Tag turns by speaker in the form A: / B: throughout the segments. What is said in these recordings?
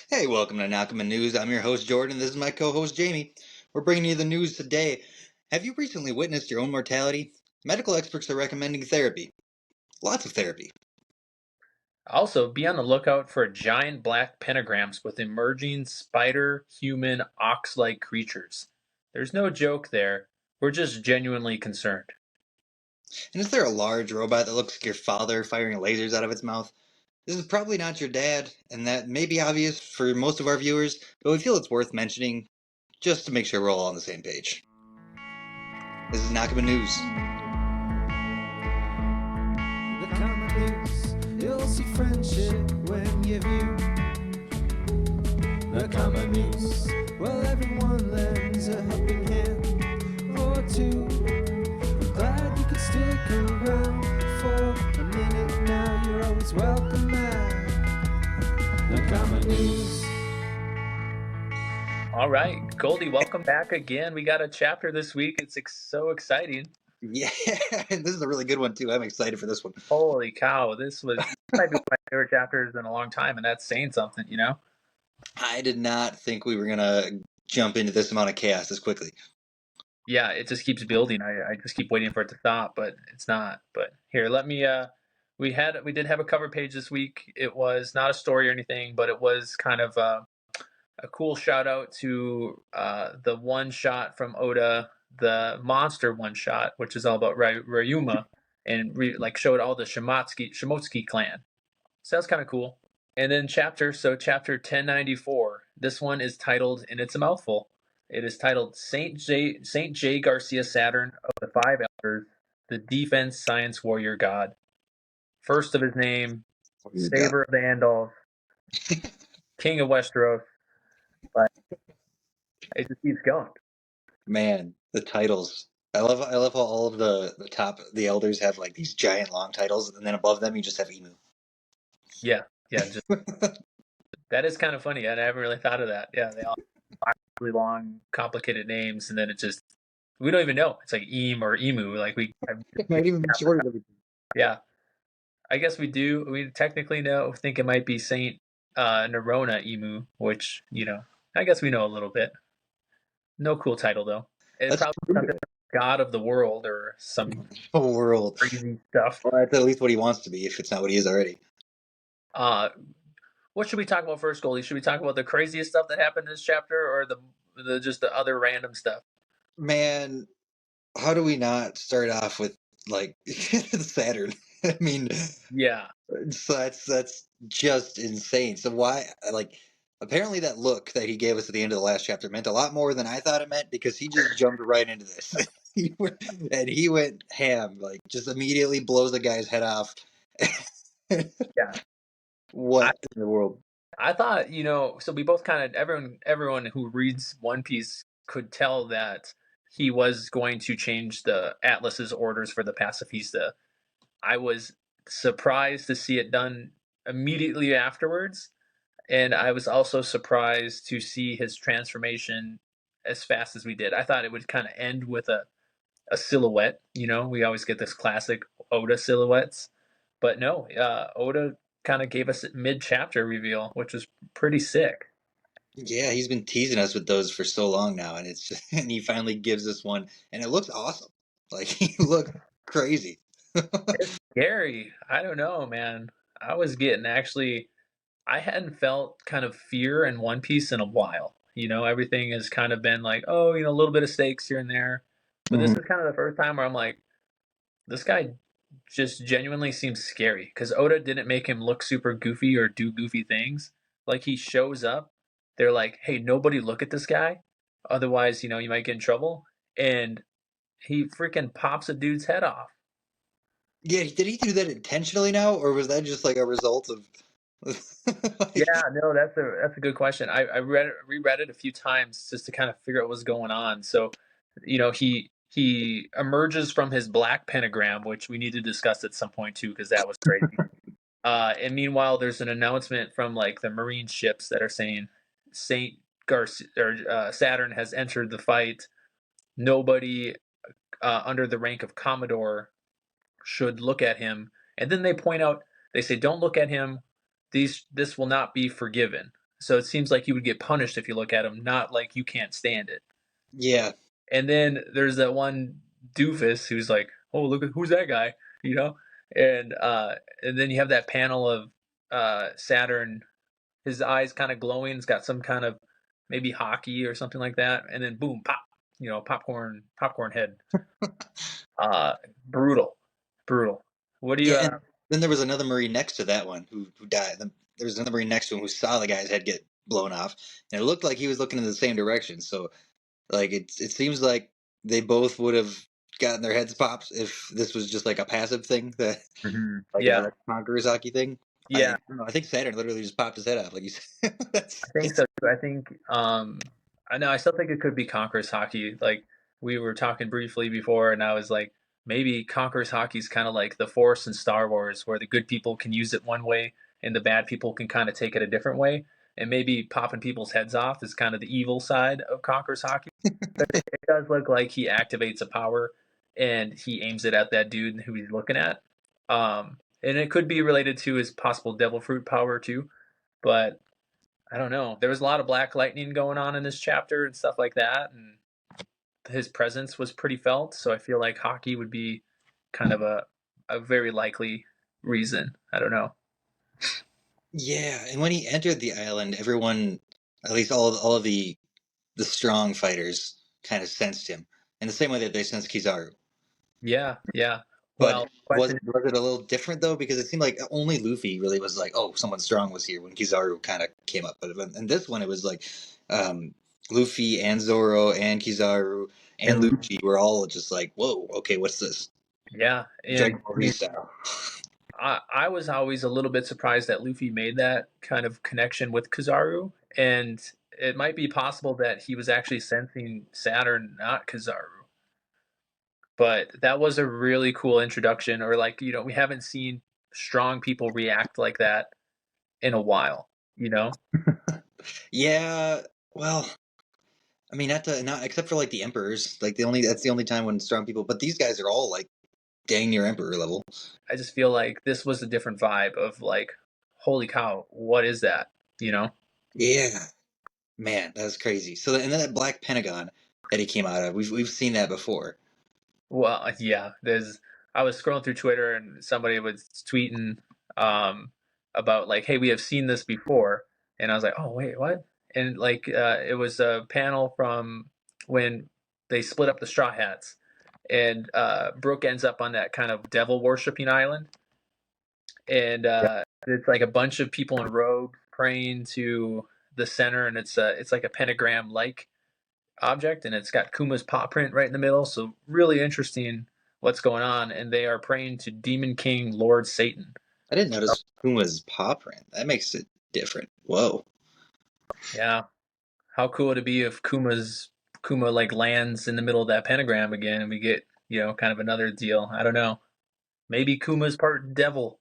A: Hey, welcome to Nakama News. I'm your host, Jordan. This is my co host, Jamie. We're bringing you the news today. Have you recently witnessed your own mortality? Medical experts are recommending therapy. Lots of therapy.
B: Also, be on the lookout for giant black pentagrams with emerging spider, human, ox like creatures. There's no joke there. We're just genuinely concerned.
A: And is there a large robot that looks like your father firing lasers out of its mouth? This is probably not your dad, and that may be obvious for most of our viewers, but we feel it's worth mentioning just to make sure we're all on the same page. This is Nakama News.
C: Nakama News, you'll see friendship when you view Nakama News. Well, everyone lends a helping hand or two. I'm glad you could stick around for a minute now. You're always welcome back. Nakama News.
B: All right, Goldie, welcome back again. We got a chapter this week. It's so exciting.
A: Yeah, this is a really good one, too. I'm excited for this one.
B: Holy cow, this might be one of my favorite chapters in a long time, and that's saying something, you know?
A: I did not think we were going to jump into this amount of chaos this quickly.
B: Yeah, it just keeps building. I just keep waiting for it to stop, but it's not. But here, let me we did have a cover page this week. It was not a story or anything, but it was kind of a cool shout out to the one shot from Oda, the monster one shot, which is all about Ryuma, and showed all the Shimotsuki clan. So that's kind of cool. And then chapter 1094. This one is titled, and it's a mouthful. It is titled Saint J. Garcia Saturn of the Five Elders, the Defense Science Warrior God. First of his name, Saber of the Andals, King of Westeros. But it just keeps going.
A: Man, the titles. I love how all of the elders have like these giant long titles, and then above them you just have emu.
B: Yeah, just that is kind of funny. I haven't really thought of that. Yeah, they all have really long, complicated names, and then it just we don't even know. It's like Eam or Emu. Like we have
A: It might even be shorter than everything.
B: yeah. I guess we do. We technically think it might be Saint Nerona Emu, which I guess we know a little bit. No cool title though. It
A: That's
B: probably something like God of the World or some
A: the world.
B: crazy stuff.
A: Well, that's at least what he wants to be, if it's not what he is already.
B: Uh, what should we talk about first, Goldie? Should we talk about the craziest stuff that happened in this chapter, or the just the other random stuff?
A: Man, how do we not start off with like Saturn? I mean,
B: Yeah,
A: so that's just insane. So why, like, apparently that look that he gave us at the end of the last chapter meant a lot more than I thought it meant, because he just jumped right into this. He went ham, like just immediately blows the guy's head off.
B: yeah. I,
A: What in the world?
B: I thought so we both kind of everyone who reads One Piece could tell that he was going to change the Atlas's orders for the Pacifista. I was surprised to see it done immediately afterwards, and I was also surprised to see his transformation as fast as we did. I thought it would kind of end with a silhouette. We always get this classic Oda silhouettes, but no, Oda kind of gave us a mid-chapter reveal, which was pretty sick.
A: Yeah, he's been teasing us with those for so long now, and it's just, and he finally gives us one, and it looks awesome. Like he looks crazy.
B: It's scary. I don't know, man. I was getting actually I hadn't felt kind of fear in One Piece in a while. Everything has kind of been like, oh, a little bit of stakes here and there. But this is kind of the first time where I'm like, this guy just genuinely seems scary because Oda didn't make him look super goofy or do goofy things. Like he shows up, they're like, hey, nobody look at this guy. Otherwise, you might get in trouble. And he freaking pops a dude's head off.
A: Yeah, did he do that intentionally now, or was that just like a result of?
B: Yeah,
A: Like,
B: no, that's a good question. I reread it a few times just to kind of figure out what's going on. So, he emerges from his black pentagram, which we need to discuss at some point too, because that was crazy. And meanwhile, there's an announcement from like the Marine ships that are saying Saint Garcia or Saturn has entered the fight. Nobody under the rank of Commodore should look at him. And then they point out, they say, don't look at him. This will not be forgiven. So it seems like he would get punished if you look at him, not like you can't stand it.
A: Yeah.
B: And then there's that one doofus who's like, "Oh, look at who's that guy," you know? And and then you have that panel of Saturn, his eyes kind of glowing. It's got some kind of maybe hockey or something like that, and then boom, pop, popcorn head. Uh, brutal, brutal. What do you?
A: Yeah, and then there was another Marine next to that one who died. Then there was another Marine next to him who saw the guy's head get blown off, and it looked like he was looking in the same direction. So, like, it seems like they both would have gotten their heads popped if this was just like a passive thing, that like
B: Yeah,
A: a conqueror's hockey thing. I
B: yeah.
A: don't know. I think Saturn literally just popped his head off, like you said.
B: I think
A: It's
B: so too. I think I know I still think it could be Conqueror's hockey. Like we were talking briefly before and I was like maybe Conqueror's hockey is kind of like the Force in Star Wars where the good people can use it one way and the bad people can kind of take it a different way. And maybe popping people's heads off is kind of the evil side of Conqueror's hockey. It does look like he activates a power and he aims it at that dude who he's looking at. And it could be related to his possible devil fruit power too. But I don't know. There was a lot of black lightning going on in this chapter and stuff like that, and his presence was pretty felt. So I feel like hockey would be kind of a very likely reason. I don't know.
A: yeah, and when he entered the island, everyone, at least all of the strong fighters, kind of sensed him in the same way that they sensed Kizaru.
B: Yeah, yeah.
A: But
B: Well, question.
A: was it a little different though? Because it seemed like only Luffy really was like, "Oh, someone strong was here" when Kizaru kind of came up. But in this one, it was like um, Luffy and Zoro and Kizaru and
B: And
A: Lucci were all just like, "Whoa, okay, what's this?"
B: yeah, and
A: Dragon Ball
B: I
A: Z
B: mean,
A: style.
B: I was always a little bit surprised that Luffy made that kind of connection with Kizaru, and it might be possible that he was actually sensing Saturn, not Kizaru. But that was a really cool introduction, or like, we haven't seen strong people react like that in a while, you know?
A: Yeah, well, I mean, not except for like the emperors, like that's the only time when strong people. But these guys are all like dang near emperor level.
B: I just feel like this was a different vibe of like, holy cow, what is that? You know?
A: Yeah, man, that's crazy. So and then that black pentagon that he came out of, we've seen that before.
B: Well, yeah, I was scrolling through Twitter and somebody was tweeting um about like, hey, we have seen this before. And I was like, oh wait, what? And like it was a panel from when they split up the Straw Hats and Brooke ends up on that kind of devil worshipping island, and it's like a bunch of people in robes praying to the center, and it's like a pentagram like object, and it's got Kuma's paw print right in the middle. So really interesting what's going on, and they are praying to Demon King Lord Satan.
A: I didn't notice Puma's paw print. That makes it different. Whoa.
B: Yeah, how cool would it be if Kuma like lands in the middle of that pentagram again, and we get kind of another deal. I don't know. Maybe Kuma's part devil.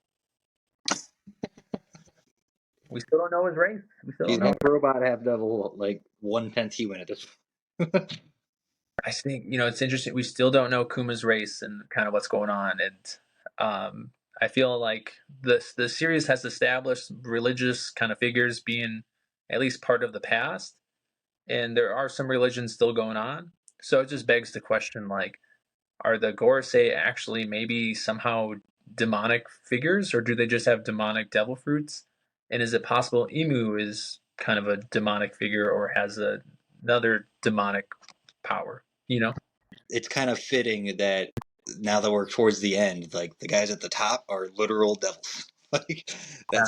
B: We still don't know his race. We still
A: He's
B: don't know.
A: half robot, half devil, like 1/10 human at this point.
B: I think it's interesting. We still don't know Kuma's race and kind of what's going on, and I feel like the series has established religious kind of figures being at least part of the past, and there are some religions still going on. So it just begs the question, like, are the Gorosei actually maybe somehow demonic figures, or do they just have demonic devil fruits? And is it possible Imu is kind of a demonic figure or has another demonic power?
A: It's kind of fitting that now that we're towards the end, like the guys at the top are literal devils. Like
B: Yeah.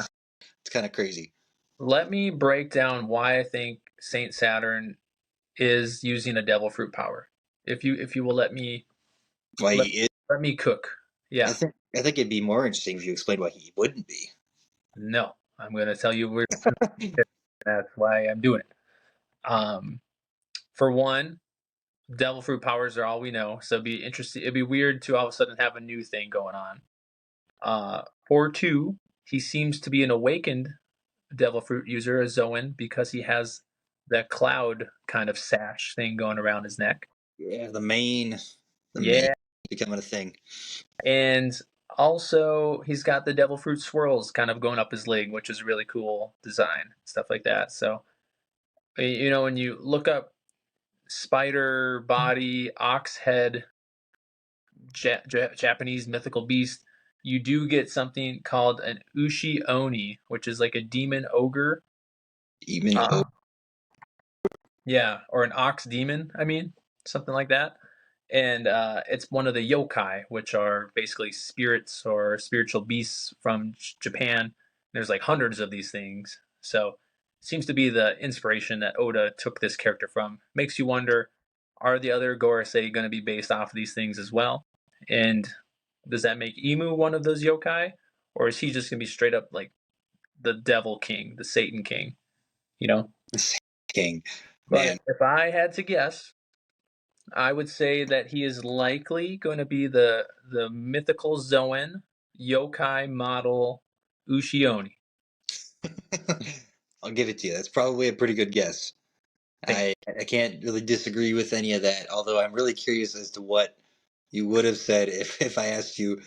A: it's kind of crazy.
B: Let me break down why I think Saint Saturn is using a devil fruit power. If you will
A: Why
B: let,
A: he is.
B: let me cook.
A: I
B: Yeah.
A: think I think it'd be more interesting if you explained why he wouldn't be.
B: No. I'm gonna tell you where that's why I'm doing it. Um for one, devil fruit powers are all we know, so it'd be weird to all of a sudden have a new thing going on. For two, he seems to be an awakened devil fruit user, a Zoan, because he has that cloud kind of sash thing going around his neck.
A: Yeah, the main
B: Yeah,
A: becoming a thing.
B: and Also, he's got the devil fruit swirls kind of going up his leg, which is really cool design, stuff like that. So, when you look up spider body, ox head, Japanese mythical beast, you do get something called an Ushi Oni, which is like a demon ogre.
A: Even
B: Uh, yeah, or an ox demon, I mean, something like that. And it's one of the yokai, which are basically spirits or spiritual beasts from Japan. There's like hundreds of these things. So it seems to be the inspiration that Oda took this character from. Makes you wonder, are the other Gorosei going to be based off of these things as well? And does that make Imu one of those yokai? Or is he just going to be straight up like the devil king, the Satan king, you know?
A: king,
B: But
A: man.
B: if I had to guess, I would say that he is likely going to be the mythical Zoan yokai model Ushioni.
A: I'll give it to you. That's probably a pretty good guess.
B: Thank
A: I can't really disagree with any of that. Although I'm really curious as to what you would have said if I asked you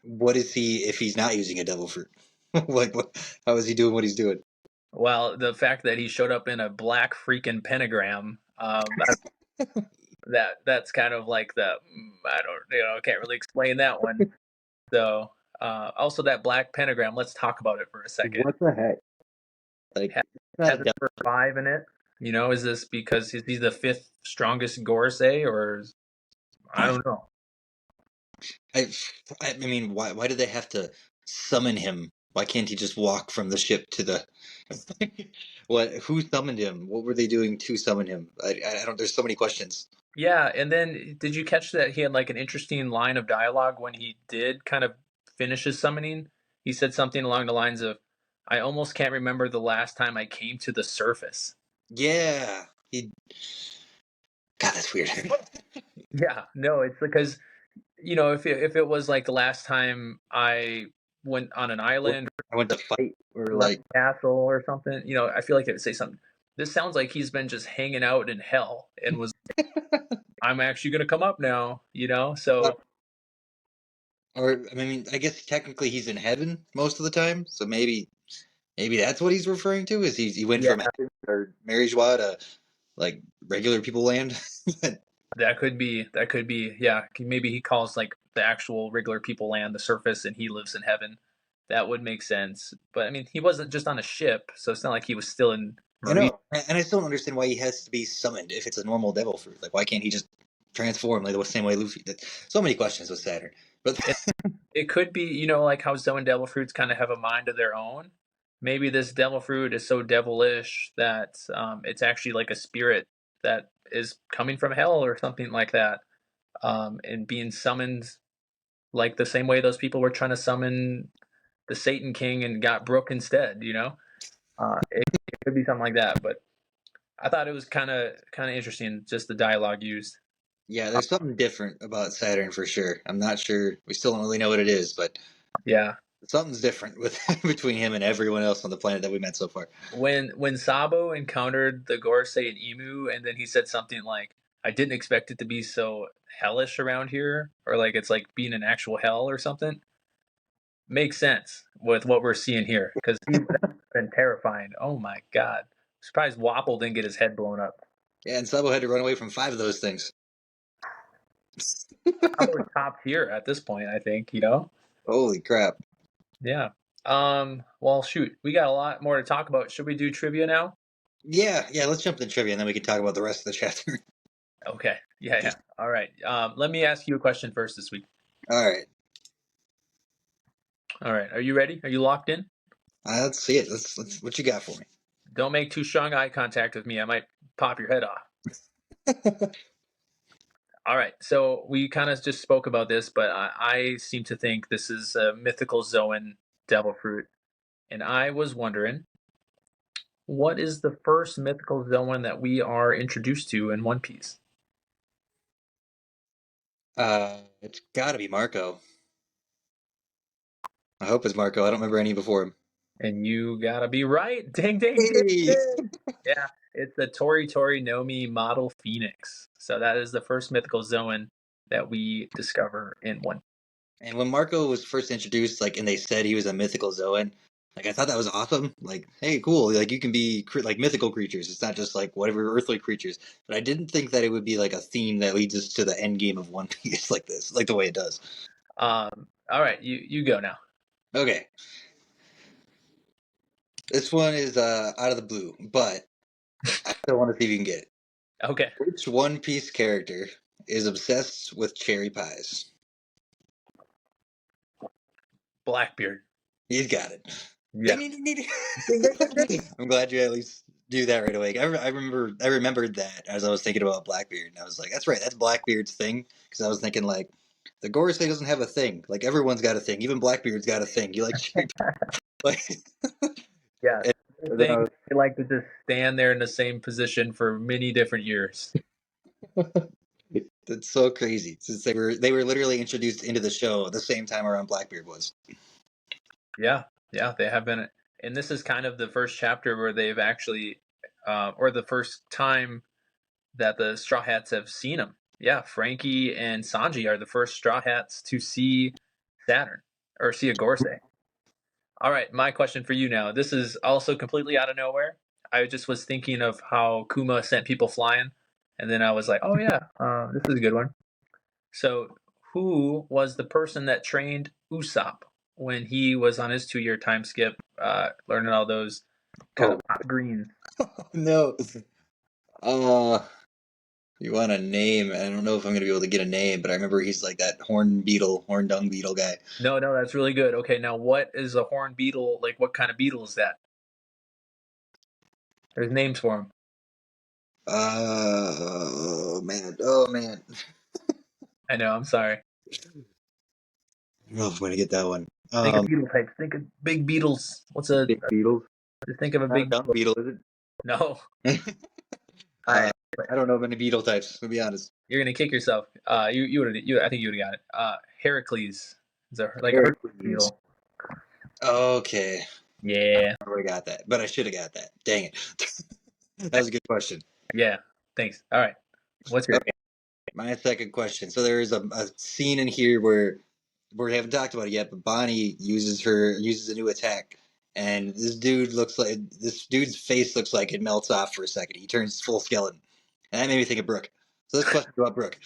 A: what is he if he's not using a devil fruit. How is he doing what he's doing?
B: Well, the fact that he showed up in a black freaking pentagram, that's kind of like I don't, can't really explain that one. So, also that black pentagram. Let's talk about it for a second.
A: What the heck? Like,
B: Has,
A: it's not a
B: has a
A: devil.
B: number 5 in it. Is this because he's the fifth strongest Gorsei, or I don't know.
A: I, I mean, why do they have to summon him? Why can't he just walk from the ship to the? What? Who summoned him? What were they doing to summon him? I don't. There's so many questions.
B: Yeah, and then did you catch that he had like an interesting line of dialogue when he did kind of finish his summoning? He said something along the lines of, "I almost can't remember the last time I came to the surface."
A: Yeah, he. God, that's weird.
B: Yeah, no, it's because if it was like the last time I went on an island
A: I went to fight or
B: or left
A: like.
B: the castle or something, I feel like it would say something. This sounds like he's been just hanging out in hell and was, I'm actually gonna come up now, so.
A: Or I mean, I guess technically he's in heaven most of the time, so maybe that's what he's referring to. Is he went
B: Yeah.
A: from heaven or Maryswa to like regular people land?
B: That could be. That could be. Yeah. Maybe he calls like the actual regular people land the surface, and he lives in heaven. That would make sense. But I mean, he wasn't just on a ship, so it's not like he was still in
A: I
B: Marine.
A: know, and I still don't understand why he has to be summoned if it's a normal devil fruit. Like, why can't he just transform like the same way Luffy did? So many questions with Saturn, but
B: It could be, like how Zoan devil fruits kind of have a mind of their own. Maybe this devil fruit is so devilish that it's actually like a spirit that is coming from hell or something like that, and being summoned like the same way those people were trying to summon the Satan King and got Brook instead. It could be something like that. But I thought it was kind of interesting, just the dialogue used.
A: yeah,
B: Uh,
A: there's something different about Saturn for sure. I'm not sure. We still don't really know what it is, but
B: yeah,
A: something's different with between him and everyone else on the planet that we met so far.
B: when Sabo encountered the Gorsei and Emu, and then he said something like, "I didn't expect it to be so hellish around here," or like it's like being an actual hell or something. Makes sense with what we're seeing here because he would have been terrifying. Oh my god! Surprised Wapple didn't get his head blown up.
A: Yeah, and Sabo had to run away from 5 of those things.
B: Probably top tier at this point, I think.
A: Holy crap!
B: Yeah. Well, shoot, we got a lot more to talk about. Should we do trivia now?
A: Yeah. Let's jump into trivia, and then we can talk about the rest of the chapter.
B: Okay. Yeah. All right. Let me ask you a question first this week.
A: All right,
B: All right. Are you ready? Are you locked in?
A: let's see it. Let's. What you got for me?
B: Don't make too strong eye contact with me. I might pop your head off. All right. So we kind of just spoke about this, but I seem to think this is a mythical Zoan devil fruit. And I was wondering, what is the first mythical Zoan that we are introduced to in One Piece?
A: It's got to be Marco. I hope it's Marco. I don't remember any before him.
B: And you gotta be right. Ding, ding, ding,
A: Hey!
B: ding. Yeah, it's the Tori Tori Nomi model Phoenix. So that is the first mythical Zoan that we discover in One.
A: And when Marco was first introduced, like, and they said he was a mythical Zoan, like, I thought that was awesome. Like, hey, cool. Like, you can be like mythical creatures. It's not just like whatever earthly creatures. But I didn't think that it would be like a theme that leads us to the end game of One Piece like this, like the way it does.
B: All right, you go now.
A: Okay, this one is out of the blue, but I still want to see if you can get it.
B: Okay,
A: Which One Piece character is obsessed with cherry pies?
B: Blackbeard.
A: He's got it.
B: Yeah.
A: Ding, ding, ding,
B: Ding, ding, ding, ding.
A: I'm glad you at least do that right away. I remembered that as I was thinking about Blackbeard, and I was like, that's right, that's Blackbeard's thing. Because I was thinking like, the Gorosei doesn't have a thing. Like everyone's got a thing. Even Blackbeard's got a thing. You like cherry pie. Like,
B: Yeah.
A: and then I
B: Thing
A: was,
B: they like to just stand there in the same position for many different years.
A: that's so crazy. Since they were literally introduced into the show at the same time around Blackbeard was.
B: Yeah, yeah, they have been, and this is kind of the first chapter where they've actually, or the first time that the Straw Hats have seen him. Yeah, Frankie and Sanji are the first Straw Hats to see Saturn or see a Gorsei. All right, my question for you now. This is also completely out of nowhere. I just was thinking of how Kuma sent people flying, and then I was like, oh yeah, this is a good one. So, who was the person that trained Usopp when he was on his 2 year time skip, learning all those kind of
A: Oh
B: hot greens?
A: no. Uh, you want a name? I don't know if I'm gonna be able to get a name, but I remember he's like that horn dung beetle guy.
B: No, no, that's really good. Okay, now what is a horn beetle? Like, what kind of beetle is that? There's names for them.
A: Oh man.
B: I know. I'm sorry.
A: I don't know if I'm gonna get that one.
B: Think of beetle types. Think of big beetles. What's a?
A: Big beetles.
B: Just think of a
A: Not a
B: big
A: dung
B: beetle.
A: beetle, is
B: No.
A: it?
B: All right.
A: I don't know many beetle types, to be honest.
B: You're gonna kick yourself. You would I think you would have got it. Heracles is like a Hercules
A: Hercules.
B: beetle.
A: Okay.
B: Yeah.
A: I already got that, but I should have got that. Dang it. That was a good question.
B: Yeah. Thanks. All right. What's your?
A: Okay, my second question. So there is a scene in here where we haven't talked about it yet, but Bonnie uses a new attack, and this dude's face looks like it melts off for a second. He turns full skeleton, and that made me think of Brooke. So this question about Brooke.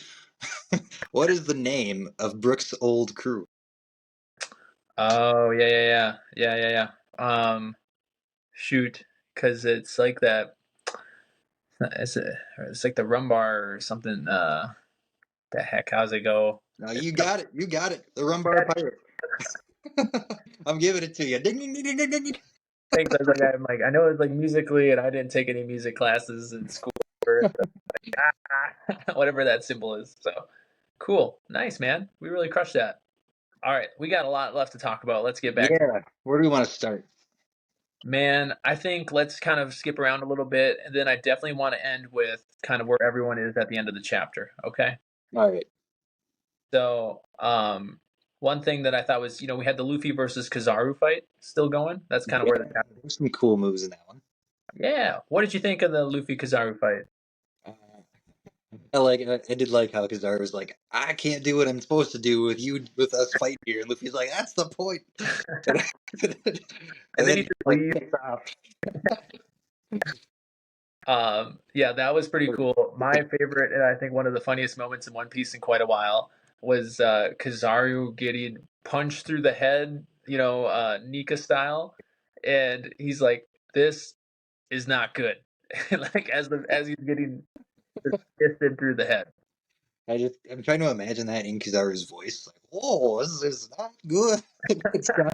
A: What is the name of Brooke's old crew?
B: Oh yeah. Shoot, because it's like that. It's like the rumbar or something. The heck, how's it go?
A: No, you got it. You got it. The Rumbar Pirate. I'm giving it to you. Ding, ding, ding, ding, ding, ding.
B: Thanks. I'm like, I know it's like musically, and I didn't take any music classes in school or whatever that symbol is. So cool, nice man. We really crushed that. All right, we got a lot left to talk about. Let's get back.
A: Yeah. Where do we want to start?
B: Man, I think let's kind of skip around a little bit, and then I definitely want to end with kind of where everyone is at the end of the chapter. Okay.
A: All right.
B: So, one thing that I thought was, we had the Luffy versus Kizaru fight still going. That's kind of where the chapter.
A: There's some cool moves in that one.
B: Yeah. What did you think of the Luffy Kizaru fight?
A: I did like how Kizaru was like, I can't do what I'm supposed to do with us fighting here, and Luffy's like, that's the point. and
B: then
A: then
B: he just leaves.
A: stop.
B: Yeah, that was pretty cool. My favorite, and I think one of the funniest moments in One Piece in quite a while, was Kizaru getting punched through the head, Nika style, and he's like, "This is not good." Like as he's getting fisted through the head.
A: I'm trying to imagine that in Kizaru's voice, like, "Oh, this is not good." It's not.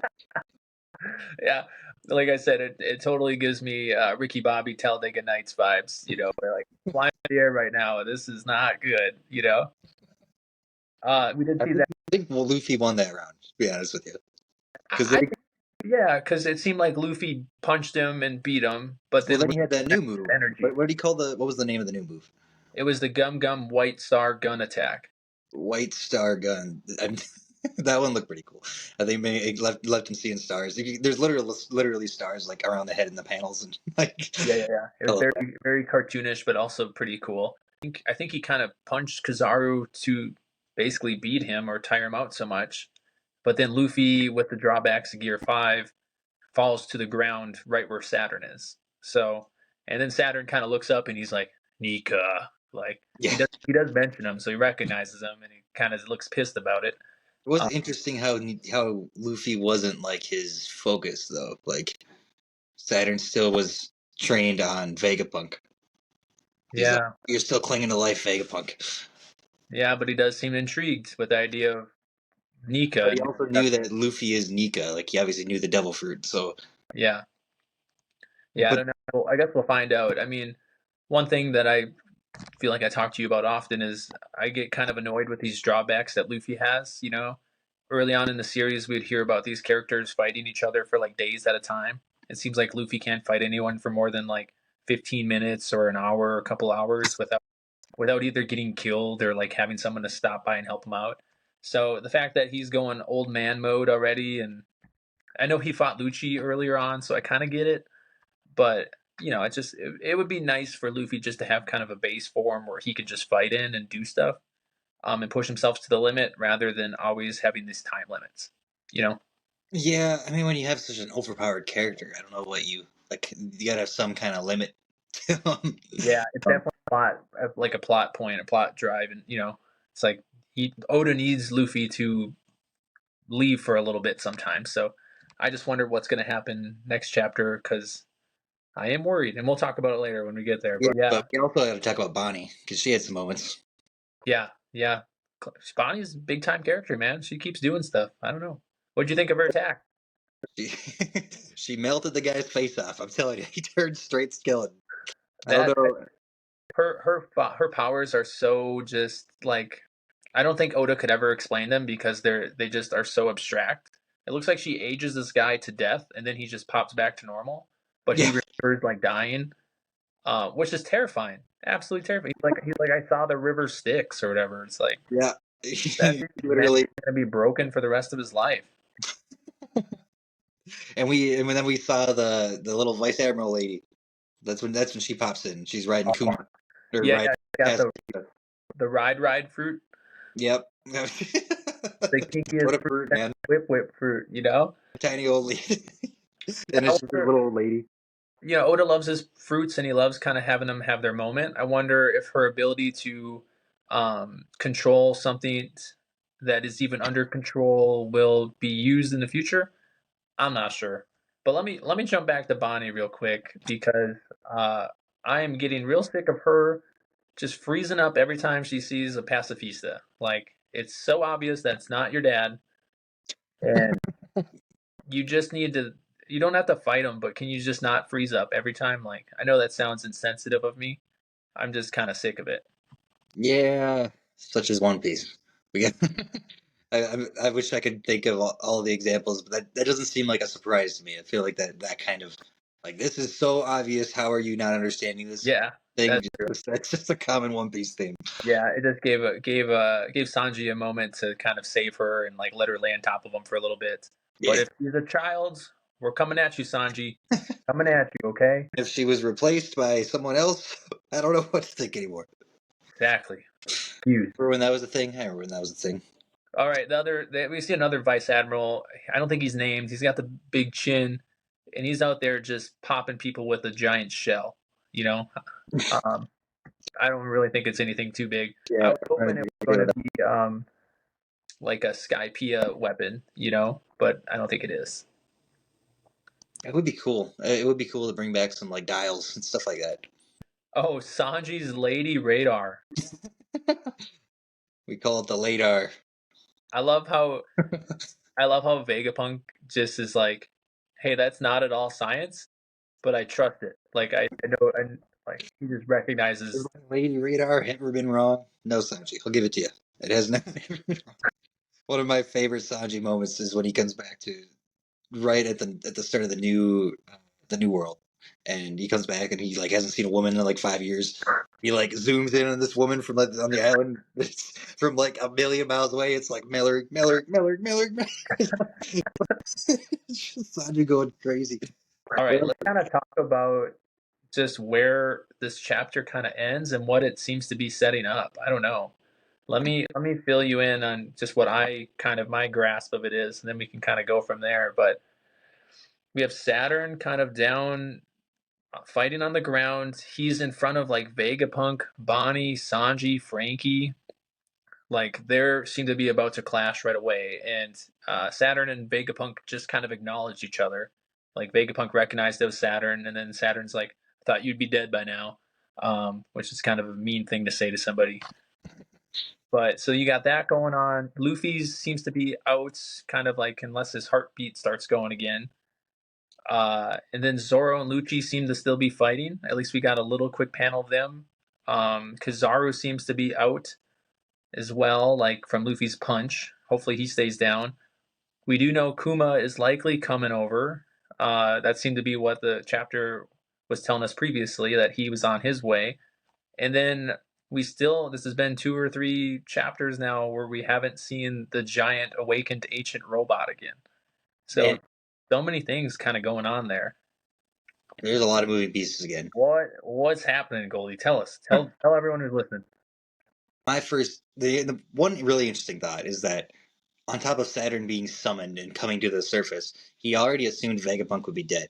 B: Yeah, like I said, it totally gives me Ricky Bobby Talladega Nights vibes. We're like flying in the air right now. This is not good. We did see that.
A: I think Luffy won that round. To be honest with you, because
B: Yeah, because it seemed like Luffy punched him and beat him, but then
A: he had that new move.
B: energy.
A: What did he call what was the name of the new move?
B: It was the Gum Gum White Star Gun Attack.
A: White Star Gun. That one looked pretty cool. I think it left him seeing stars. There's literally stars like around the head in the panels and like.
B: Yeah. It was very very cartoonish, but also pretty cool. I think he kind of punched Kizaru to basically beat him or tire him out so much, But then Luffy, with the drawbacks of Gear 5, falls to the ground right where Saturn is. So, and then Saturn kind of looks up and he's like, Nika. Like,
A: Yeah.
B: he does mention him, so he recognizes him and he kind of looks pissed about it.
A: It was
B: Um,
A: interesting how Luffy wasn't like his focus though. Like Saturn still was trained on Vegapunk. He's like,
B: yeah,
A: you're still clinging to life, Vegapunk.
B: yeah, but he does seem intrigued with the idea of Nika.
A: But he also knew that Luffy is Nika. Like he obviously knew the devil fruit. So,
B: Yeah, yeah, I
A: but
B: don't know. I guess we'll find out. I mean, one thing that I feel like I talk to you about often is I get kind of annoyed with these drawbacks that Luffy has. Early on in the series, we'd hear about these characters fighting each other for like days at a time. It seems like Luffy can't fight anyone for more than like 15 minutes or an hour or a couple hours without either getting killed or like having someone to stop by and help him out. So the fact that he's going old man mode already, and I know he fought Lucci earlier on, so I kind of get it. But it would be nice for Luffy just to have kind of a base form where he could just fight in and do stuff, and push himself to the limit rather than always having these time limits. You know?
A: yeah, I mean, when you have such an overpowered character, I don't know what you like. You gotta have some kind of limit to him.
B: Yeah, it's definitely a plot, like a plot point, a plot drive, and it's like Oda needs Luffy to leave for a little bit sometimes. So I just wonder what's going to happen next chapter because I am worried, and we'll talk about it later when we get there.
A: Yeah,
B: But yeah,
A: but we also got to talk about Bonnie because she had some moments.
B: yeah, yeah. Bonnie's a big time character, man. She keeps doing stuff. I don't know. What'd you think of her attack?
A: She, she melted the guy's face off. I'm telling you, he turned straight skeleton. I don't
B: That
A: know.
B: her powers are so just like I don't think Oda could ever explain them because they just are so abstract. It looks like she ages this guy to death and then he just pops back to normal, but he
A: Yeah,
B: remembers like dying, which is terrifying. Absolutely terrifying. He's like I saw the river Styx or whatever. It's like
A: yeah.
B: that dude's
A: Literally,
B: gonna be broken for the rest of his life.
A: and then we saw the little vice admiral lady. That's when she pops in. She's riding
B: Oh,
A: Kuma or
B: yeah,
A: riding
B: yeah, got
A: past.
B: the ride fruit,
A: Yep.
B: the kinkiest
A: What a
B: fruit,
A: fruit,
B: that
A: man!
B: whip fruit.
A: Tiny old lady, and
B: I
A: it's just this
B: wonder,
A: little old lady.
B: Oda loves his fruits and he loves kind of having them have their moment. I wonder if her ability to control something that is even under control will be used in the future. I'm not sure. But let me jump back to Bonnie real quick because uh, I am getting real sick of her just freezing up every time she sees a pacifista. Like it's so obvious that's not your dad, and you just need to you don't have to fight them, but can you just not freeze up every time? Like I know that sounds insensitive of me. I'm just kind of sick of it.
A: Yeah, such as One Piece. We got. I wish I could think of all the examples, but that doesn't seem like a surprise to me. I feel like that kind of like this is so obvious. How are you not understanding this
B: Yeah,
A: thing?
B: that's true.
A: That's just a common One Piece theme.
B: Yeah, it just gave Sanji a moment to kind of save her and like let her lay on top of him for a little bit. But
A: Yeah.
B: if she's a child, we're coming at you, Sanji. Coming at you, okay?
A: If she was replaced by someone else, I don't know what to think anymore.
B: Exactly. Huge.
A: Remember when that was a thing? I remember when that was a thing.
B: All right, we see another vice admiral. I don't think he's named. He's got the big chin, and he's out there just popping people with a giant shell. You know, um, I don't really think it's anything too big. I
A: Yeah,
B: was hoping it was going to be like a Skypea weapon, but I don't think it is.
A: it would be cool. It would be cool to bring back some like dials and stuff like that.
B: Oh, Sanji's Lady Radar.
A: We call it the LADAR.
B: I love how Vegapunk just is like, hey, that's not at all science, but I trust it. Like I know, and like he just
A: Has
B: recognizes.
A: Lady Radar ever been wrong? No, Sanji. I'll give it to you. It has never been wrong. One of my favorite Sanji moments is when he comes back to right at the start of the new world, and he comes back and he like hasn't seen a woman in like 5 years. He like zooms in on this woman from like on the island from like a million miles away. It's like Miller, Miller, Miller, Miller. Sanji going crazy.
B: All right, let's kind of talk about just where this chapter kind of ends and what it seems to be setting up. I don't know. let me fill you in on just what I kind of my grasp of it is, and then we can kind of go from there. But we have Saturn kind of down fighting on the ground. He's in front of like Vegapunk, Bonnie, Sanji, Frankie. Like they seem to be about to clash right away, and Saturn and Vegapunk just kind of acknowledge each other. Like Vegapunk recognized it was Saturn, and then Saturn's like, "I thought you'd be dead by now," which is kind of a mean thing to say to somebody. But so you got that going on. Luffy seems to be out, kind of like unless his heartbeat starts going again. And then Zoro and Lucci seem to still be fighting. At least we got a little quick panel of them. Kizaru seems to be out as well, like from Luffy's punch. Hopefully he stays down. We do know Kuma is likely coming over. That seemed to be what the chapter was telling us previously, that he was on his way. And then this has been 2 or 3 chapters now where we haven't seen the giant awakened ancient robot again.
A: Man,
B: So many things kind of going on there.
A: there's a lot of moving pieces again.
B: What's happening, Goldie? Tell us. Tell everyone who's listening.
A: The one really interesting thought is that on top of Saturn being summoned and coming to the surface, he already assumed Vegapunk would be dead.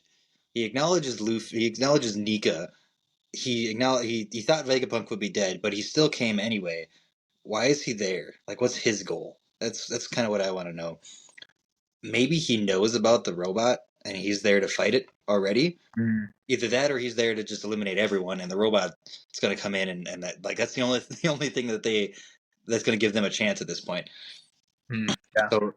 A: He acknowledges Luffy. He acknowledges Nika. He thought Vegapunk would be dead, but he still came anyway. Why is he there? Like, what's his goal? That's kind of what I want to know. Maybe he knows about the robot and he's there to fight it already. Either that or he's there to just eliminate everyone, and the robot is going to come in and that's the only thing that's going to give them a chance at this point.
B: Yeah.
A: So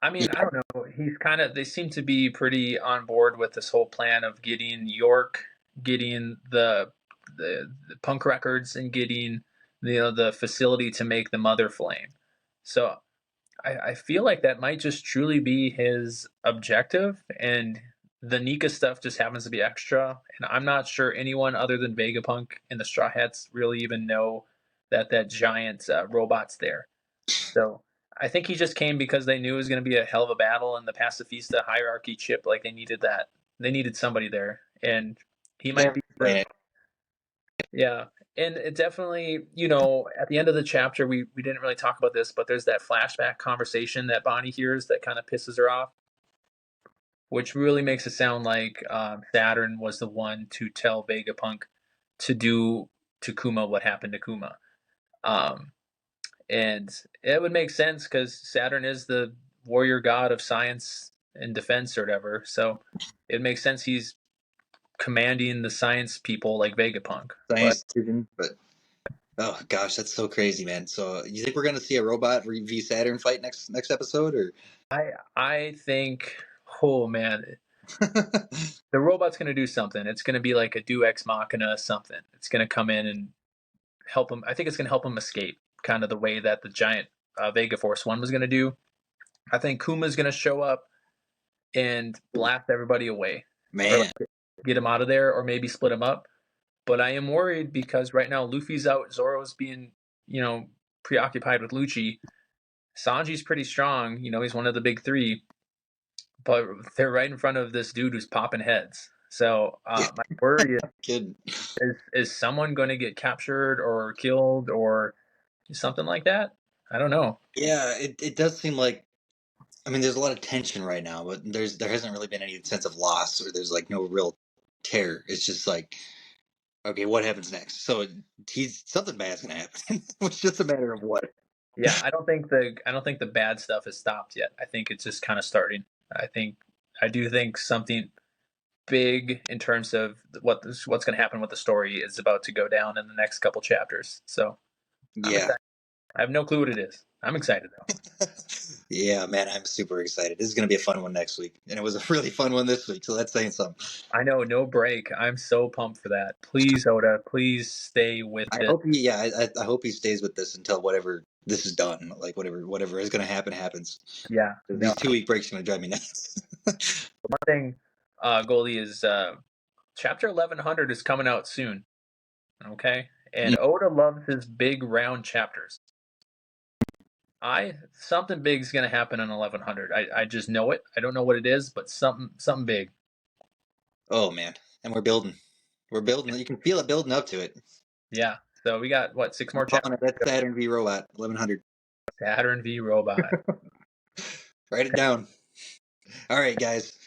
B: I mean,
A: yeah,
B: I don't know. They seem to be pretty on board with this whole plan of getting York, getting the punk records, and getting the facility to make the Mother Flame. So I feel like that might just truly be his objective, and the Nika stuff just happens to be extra. And I'm not sure anyone other than Vegapunk and the Straw Hats really even know that giant robot's there. So I think he just came because they knew it was going to be a hell of a battle, and the Pacifista hierarchy chip, like they needed that. They needed somebody there, and he might
A: can't
B: be
A: explain it.
B: yeah. And it definitely, at the end of the chapter, we didn't really talk about this, but there's that flashback conversation that Bonnie hears that kind of pisses her off, which really makes it sound like Saturn was the one to tell Vegapunk to do to Kuma what happened to Kuma. Um, and it would make sense because Saturn is the warrior god of science and defense or whatever. So it makes sense he's commanding the science people like Vegapunk. But
A: Science decision, but oh gosh, that's so crazy, man. So you think we're going to see a robot v Saturn fight next episode, or
B: I think, oh man, the robot's going to do something. It's going to be like a Deus Ex Machina something. It's going to come in and help him. I think it's going to help him escape, kind of the way that the giant Vega Force One was going to do. I think Kuma's going to show up and blast everybody away, or
A: man?
B: like, get him out of there, or maybe split him up. But I am worried because right now Luffy's out, Zoro's being, preoccupied with Lucci. Sanji's pretty strong, he's one of the big three, but they're right in front of this dude who's popping heads. So
A: Yeah,
B: my worry
A: kid.
B: is someone going to get captured or killed or something like that? I don't know.
A: Yeah, it does seem like. I mean, there's a lot of tension right now, but there hasn't really been any sense of loss, or there's like no real terror. It's just like, okay, what happens next? So he's something bad's gonna happen. It's just a matter of what.
B: Yeah, I don't think the bad stuff has stopped yet. I think it's just kind of starting. I do think something big in terms of what's going to happen with the story is about to go down in the next couple chapters. So I'm
A: Yeah,
B: excited. I have no clue what it is. I'm excited though.
A: yeah, man, I'm super excited. This is gonna be a fun one next week, and it was a really fun one this week. So that's saying something.
B: I know, no break. I'm so pumped for that. Please, Oda, please stay with
A: I
B: this.
A: hope I hope he stays with this until whatever this is done. Like whatever is gonna happen happens.
B: Yeah. No.
A: These 2 week breaks are gonna drive me nuts.
B: One thing, Goldie, is chapter 1100 is coming out soon. Okay, and Oda loves his big round chapters. Something big is going to happen in 1100. I just know it. I don't know what it is, but something big.
A: Oh man, and we're building. We're building. You can feel it building up to it.
B: Yeah. So we got what, 6 more
A: I'm calling
B: chapters?
A: it. That's Saturn v Robot 1100.
B: Saturn v Robot.
A: Write it down. All right, guys.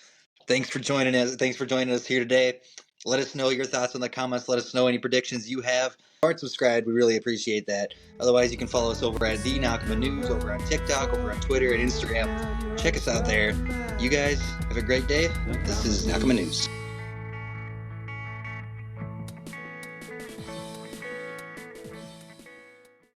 A: Thanks for joining us. Thanks for joining us here today. Let us know your thoughts in the comments. Let us know any predictions you have. Start subscribe. We really appreciate that. Otherwise, you can follow us over at the Nakama News, over on TikTok, over on Twitter and Instagram. Check us out there. You guys have a great day. This is Nakama News.